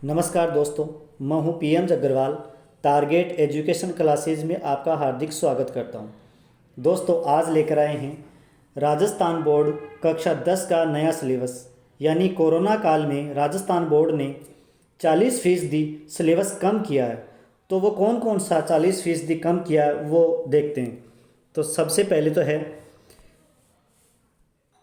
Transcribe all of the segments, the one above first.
नमस्कार दोस्तों, मैं हूं PM Agarwal. Target Education Classes में आपका हार्दिक स्वागत करता हूं। दोस्तों, आज लेकर आए हैं राजस्थान बोर्ड कक्षा 10 का नया सिलेबस। यानी कोरोना काल में राजस्थान बोर्ड ने 40% सिलेबस कम किया है। तो वो कौन कौन सा 40% कम किया है वो देखते हैं। तो सबसे पहले तो है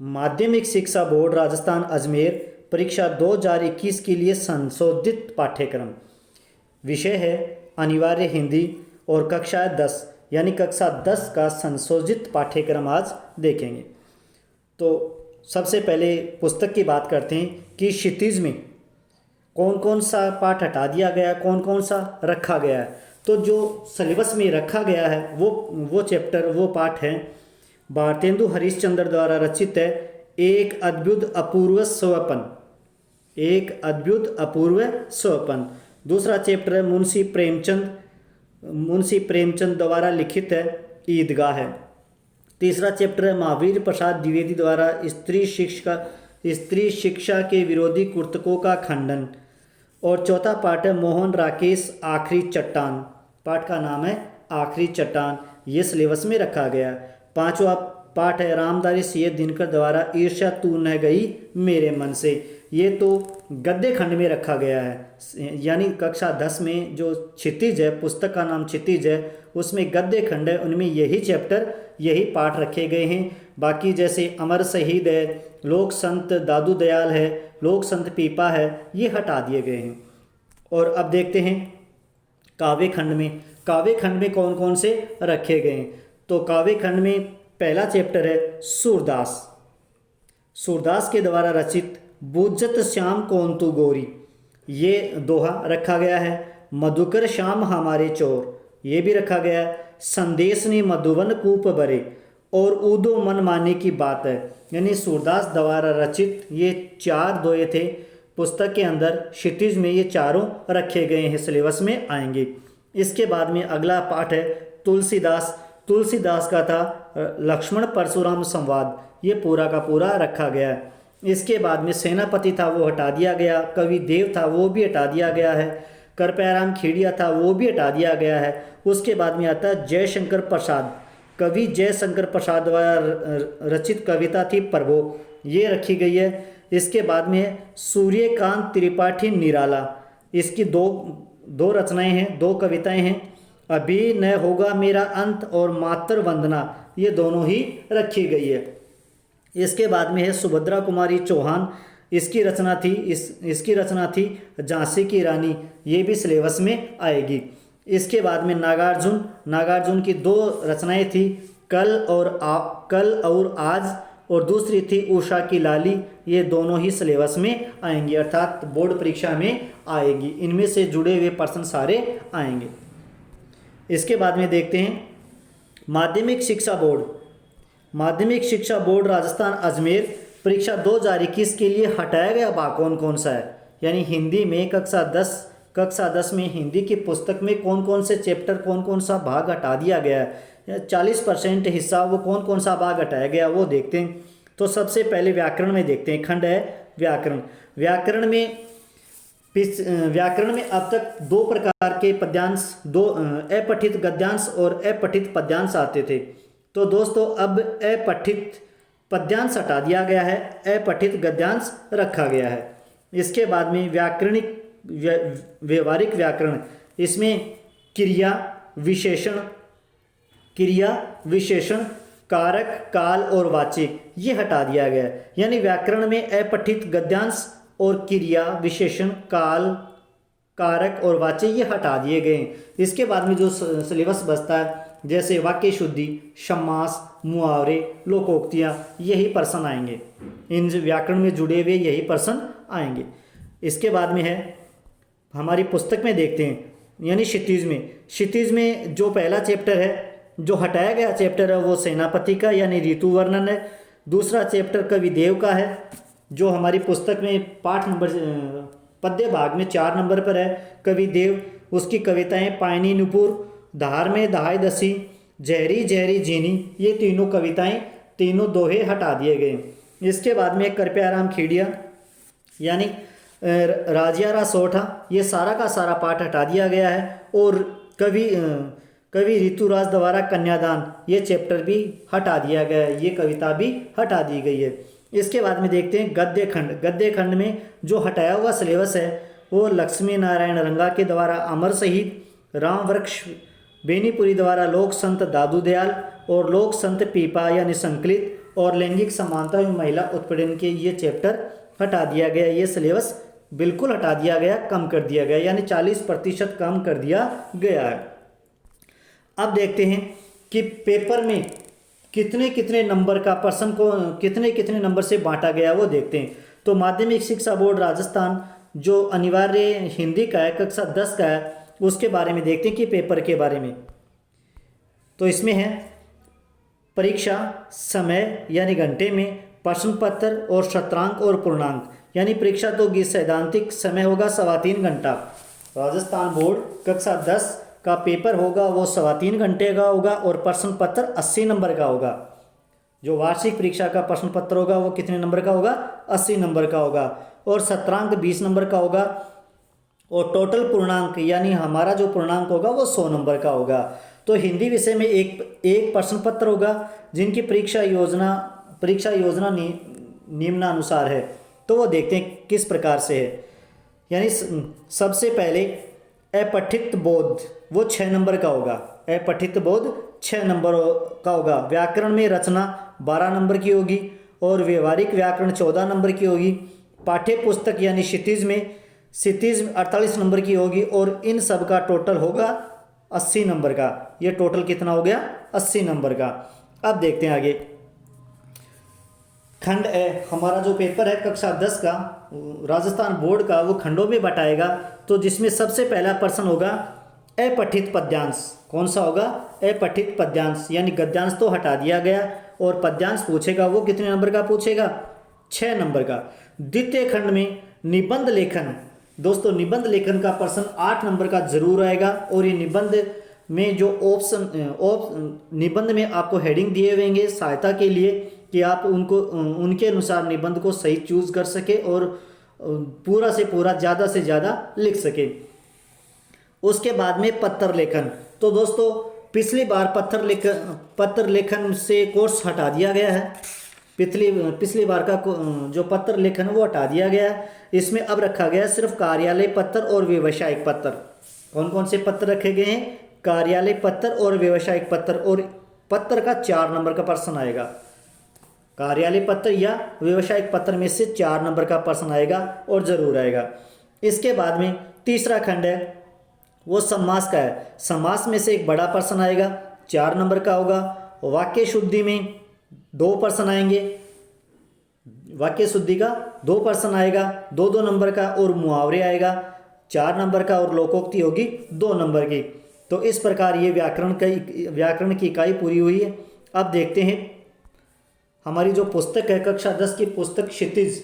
माध्यमिक शिक्षा बोर्ड राजस्थान अजमेर परीक्षा 2021 के लिए संशोधित पाठ्यक्रम। विषय है अनिवार्य हिंदी और कक्षा 10 यानी कक्षा 10 का संशोधित पाठ्यक्रम आज देखेंगे। तो सबसे पहले पुस्तक की बात करते हैं कि क्षितिज में कौन कौन सा पाठ हटा दिया गया है, कौन कौन सा रखा गया है। तो जो सिलेबस में रखा गया है वो चैप्टर वो पाठ है भारतेंदु हरिश्चंद्र द्वारा रचित है एक अद्भुत अपूर्व स्वप्न। एक अद्भुत अपूर्व स्वप्न। दूसरा चैप्टर है मुंशी प्रेमचंद द्वारा लिखित है ईदगाह है। तीसरा चैप्टर है महावीर प्रसाद द्विवेदी द्वारा स्त्री शिक्षा के विरोधी कुर्तकों का खंडन। और चौथा पाठ है मोहन राकेश आखिरी चट्टान। पाठ का नाम है आखिरी चट्टान। ये सिलेबस में रखा गया है। पांचवा पाठ है रामधारी सिंह दिनकर द्वारा ईर्ष्या तू न गई मेरे मन से। ये तो गद्य खंड में रखा गया है। यानी कक्षा 10 में जो क्षितिज है, पुस्तक का नाम क्षितिज है, उसमें गद्य खंड है, उनमें यही चैप्टर यही पाठ रखे गए हैं। बाकी जैसे अमर शहीद है, लोक संत दादू दयाल है, लोक संत पीपा है, ये हटा दिए गए हैं। और अब देखते हैं काव्य खंड में। काव्य खंड में कौन कौन से रखे गए हैं। तो काव्य खंड में पहला चैप्टर है सूरदास। सूरदास के द्वारा रचित बुझत श्याम कौन तू गोरी, ये दोहा रखा गया है। मधुकर श्याम हमारे चोर, ये भी रखा गया है। संदेश ने मधुवन कूप भरे और ऊदो मन माने की बात है। यानी सूरदास द्वारा रचित ये 4 दोहे थे पुस्तक के अंदर। क्षितिज में ये चारों रखे गए हैं, सिलेबस में आएंगे। इसके बाद में अगला पाठ है तुलसीदास का था लक्ष्मण परशुराम संवाद। ये पूरा का पूरा रखा गया है। इसके बाद में सेनापति था वो हटा दिया गया। कवि देव था वो भी हटा दिया गया है। करप्याराम खेड़िया था वो भी हटा दिया गया है। उसके बाद में आता है जयशंकर प्रसाद। कवि जयशंकर प्रसाद द्वारा रचित कविता थी प्रभो, ये रखी गई है। इसके बाद में है सूर्यकांत त्रिपाठी निराला। इसकी दो रचनाएं हैं, 2 कविताएं हैं। अभी न होगा मेरा अंत और मातृ वंदना, ये दोनों ही रखी गई है। इसके बाद में है सुभद्रा कुमारी चौहान। इसकी रचना थी झांसी की रानी, ये भी सिलेबस में आएगी। इसके बाद में नागार्जुन की 2 रचनाएं थी कल और आज, और दूसरी थी उषा की लाली। ये दोनों ही सिलेबस में आएंगी, अर्थात बोर्ड परीक्षा में आएगी। इनमें से जुड़े हुए प्रश्न सारे आएंगे। इसके बाद में देखते हैं माध्यमिक शिक्षा बोर्ड राजस्थान अजमेर परीक्षा 2021 के लिए हटाया गया भाग कौन कौन सा है। यानी हिंदी में कक्षा 10 में हिंदी की पुस्तक में कौन कौन से चैप्टर, कौन कौन सा भाग हटा दिया गया है। 40% हिस्सा वो कौन कौन सा भाग हटाया गया वो देखते हैं। तो सबसे पहले व्याकरण में देखते हैं। खंड है व्याकरण। व्याकरण में अब तक 2 प्रकार के पद्यांश, 2 अपठित गद्यांश और अपठित पद्यांश आते थे। तो दोस्तों अब अपठित पद्यांश हटा दिया गया है, अपठित गद्यांश रखा गया है। इसके बाद में व्यवहारिक व्याकरण, इसमें क्रिया विशेषण कारक काल और वाचिक ये हटा दिया गया है। यानी व्याकरण में अपठित गद्यांश और क्रिया विशेषण काल कारक और वाच्य ये हटा दिए गए हैं। इसके बाद में जो सिलेबस बचता है जैसे वाक्य शुद्धि, समास, मुहावरे, लोकोक्तियाँ, यही प्रश्न आएंगे। इन व्याकरण में जुड़े हुए यही प्रश्न आएंगे। इसके बाद में है हमारी पुस्तक में देखते हैं, यानी क्षितिज में जो पहला चैप्टर है, जो हटाया गया चैप्टर है वो सेनापति का यानी ऋतु वर्णन है। दूसरा चैप्टर कवि देव का है, जो हमारी पुस्तक में पाठ नंबर पद्य भाग में 4 नंबर पर है। कवि देव, उसकी कविताएं पायनी नुपुर, धार में दहाई दसी, जहरी जहरी जीनी, ये तीनों कविताएं, तीनों दोहे हटा दिए गए। इसके बाद में कृपयाराम खेड़िया यानी राजियारा सोठा, ये सारा का सारा पाठ हटा दिया गया है। और कवि ऋतुराज द्वारा कन्यादान, ये चैप्टर भी हटा दिया गया है, ये कविता भी हटा दी गई है। इसके बाद में देखते हैं गद्य खंड। गद्य खंड में जो हटाया हुआ सिलेबस है वो लक्ष्मी नारायण रंगा के द्वारा अमर शहीद, राम वृक्ष बेनीपुरी द्वारा लोक संत दादू दयाल और लोक संत पीपा यानी संकलित और लैंगिक समानता एवं महिला उत्पीड़न के ये चैप्टर हटा दिया गया। ये सिलेबस बिल्कुल हटा दिया गया, कम कर दिया गया, यानी 40% कम कर दिया गया है। अब देखते हैं कि पेपर में कितने कितने नंबर का प्रश्न को कितने कितने नंबर से बांटा गया वो देखते हैं। तो माध्यमिक शिक्षा बोर्ड राजस्थान जो अनिवार्य हिंदी का है, कक्षा 10 का है, उसके बारे में देखते हैं कि पेपर के बारे में। तो इसमें है परीक्षा समय यानी घंटे में, प्रश्न पत्र और शतरांक और पूर्णांक। यानी परीक्षा तो सैद्धांतिक समय होगा 3.25 घंटा। राजस्थान बोर्ड कक्षा 10 का पेपर होगा वो 3.25 घंटे का होगा और प्रश्न पत्र 80 नंबर का होगा। जो वार्षिक परीक्षा का प्रश्न पत्र होगा वो कितने नंबर का होगा? 80 नंबर का होगा। और शतरांक 20 नंबर का होगा। और टोटल पूर्णांक यानी हमारा जो पूर्णांक होगा वो 100 नंबर का होगा। तो हिंदी विषय में एक प्रश्न पत्र होगा जिनकी परीक्षा योजना निम्नानुसार है। तो वो देखते हैं किस प्रकार से है। यानी सबसे पहले अपठित बोध वो 6 नंबर का होगा। अपठित बोध 6 नंबर का होगा। व्याकरण में रचना 12 नंबर की होगी और व्यवहारिक व्याकरण 14 नंबर की होगी। पाठ्य पुस्तक यानी क्षितिज 48 नंबर की होगी और इन सब का टोटल होगा 80 नंबर का। ये टोटल कितना हो गया? 80 नंबर का। अब देखते हैं आगे। खंड ए हमारा जो पेपर है कक्षा 10 का राजस्थान बोर्ड का, वो खंडों में बटाएगा। तो जिसमें सबसे पहला प्रश्न होगा अपठित पद्यांश। कौन सा होगा? अपठित पद्यांश। यानी गद्यांश तो हटा दिया गया और पद्यांश पूछेगा वो कितने नंबर का पूछेगा? 6 नंबर का। द्वितीय खंड में निबंध लेखन। दोस्तों निबंध लेखन का प्रश्न 8 नंबर का जरूर आएगा। और ये निबंध में जो निबंध में आपको हेडिंग दिए हुए हैं सहायता के लिए कि आप उनके अनुसार निबंध को सही चूज कर सके और पूरा से पूरा ज़्यादा से ज़्यादा लिख सके। उसके बाद में पत्र लेखन। तो दोस्तों पिछली बार पत्र लेखन से कोर्स हटा दिया गया है। पिछली बार का जो पत्र लेखन वो हटा दिया गया है। इसमें अब रखा गया सिर्फ कार्यालय पत्र और व्यावसायिक पत्र। कौन कौन से पत्र रखे गए हैं? कार्यालय पत्र और व्यावसायिक पत्र। और पत्र का 4 नंबर का प्रश्न आएगा। कार्यालय पत्र या व्यावसायिक पत्र में से 4 नंबर का प्रश्न आएगा और जरूर आएगा। इसके बाद में तीसरा खंड है वो समास का है। समास में से एक बड़ा प्रश्न आएगा, 4 नंबर का होगा। वाक्य शुद्धि में 2 प्रश्न आएंगे। वाक्य शुद्धि का 2 प्रश्न आएगा, 2 नंबर का। और मुहावरे आएगा 4 नंबर का और लोकोक्ति होगी 2 नंबर की। तो इस प्रकार ये व्याकरण की इकाई पूरी हुई है। अब देखते हैं हमारी जो पुस्तक है कक्षा 10 की पुस्तक क्षितिज,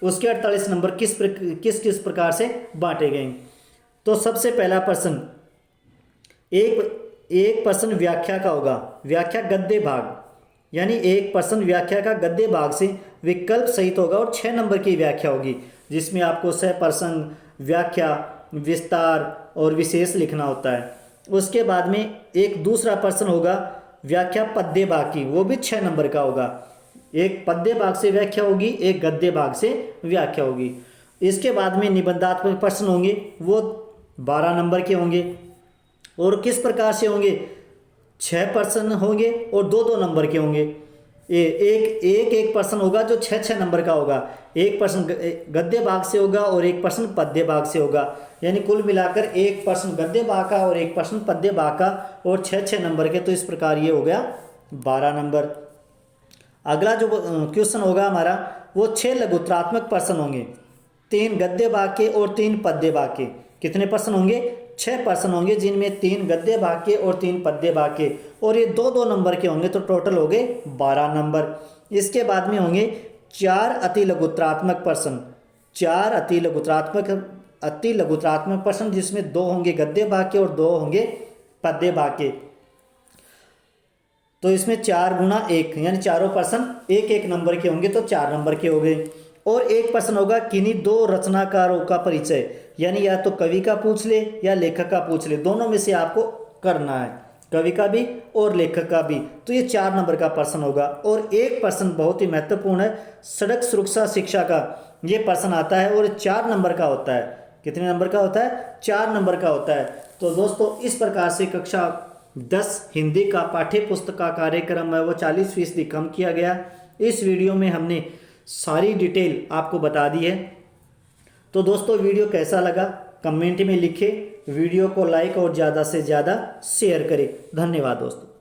उसके 48 नंबर किस प्रकार से बांटे गए। तो सबसे पहला प्रश्न एक प्रश्न व्याख्या का होगा। व्याख्या गद्य भाग, यानी एक प्रश्न व्याख्या का गद्य भाग से विकल्प सहित होगा और 6 नंबर की व्याख्या होगी, जिसमें आपको सहप्रसंग, व्याख्या, विस्तार और विशेष लिखना होता है। उसके बाद में एक दूसरा प्रश्न होगा व्याख्या पद्य भाग की, वो भी 6 नंबर का होगा। एक पद्य भाग से व्याख्या होगी, एक गद्य भाग से व्याख्या होगी। इसके बाद में निबंधात्मक प्रश्न होंगे, वो 12 नंबर के होंगे। और किस प्रकार से होंगे? 6 प्रश्न होंगे और 2 नंबर के होंगे। एक प्रश्न होगा जो 6 नंबर का होगा। एक प्रश्न गद्य भाग से होगा और एक प्रश्न पद्य भाग से होगा। यानी कुल मिलाकर एक प्रश्न गद्य भाग का और एक प्रश्न पद्य भाग का और 6 नंबर के। तो इस प्रकार ये हो गया 12 नंबर। अगला जो क्वेश्चन होगा हमारा वो 6 लघुत्रात्मक प्रश्न होंगे, 3 गद्य भाग के और 3 पद्य भाग के। कितने प्रश्न होंगे? 6 प्रश्न होंगे, जिनमें 3 गद्य भाग के और 3 पद्य भाग के। और ये 2 नंबर के होंगे, तो टोटल हो गए 12 नंबर। इसके बाद में होंगे 4 अति लघुत्रात्मक प्रश्न। 4 अति लघुत्रात्मक प्रश्न, जिसमें 2 होंगे गद्य भाग के और 2 होंगे पद्य भाग के। तो इसमें 4 गुणा 1 यानी चारों प्रश्न 1 नंबर के होंगे, तो 4 नंबर के हो गए। और एक प्रश्न होगा किन्हीं दो रचनाकारों का परिचय, यानी या तो कवि का पूछ ले या लेखक का पूछ ले, दोनों में से आपको करना है, कवि का भी और लेखक का भी। तो ये 4 नंबर का प्रश्न होगा। और एक प्रश्न बहुत ही महत्वपूर्ण है, सड़क सुरक्षा शिक्षा का ये प्रश्न आता है और 4 नंबर का होता है। कितने नंबर का होता है? 4 नंबर का होता है। तो दोस्तों इस प्रकार से कक्षा 10 हिंदी का पाठ्य पुस्तक का कार्यक्रम है वो 40% कम किया गया। इस वीडियो में हमने सारी डिटेल आपको बता दी है। तो दोस्तों वीडियो कैसा लगा कमेंट में लिखें, वीडियो को लाइक और ज़्यादा से ज़्यादा शेयर करें। धन्यवाद दोस्तों।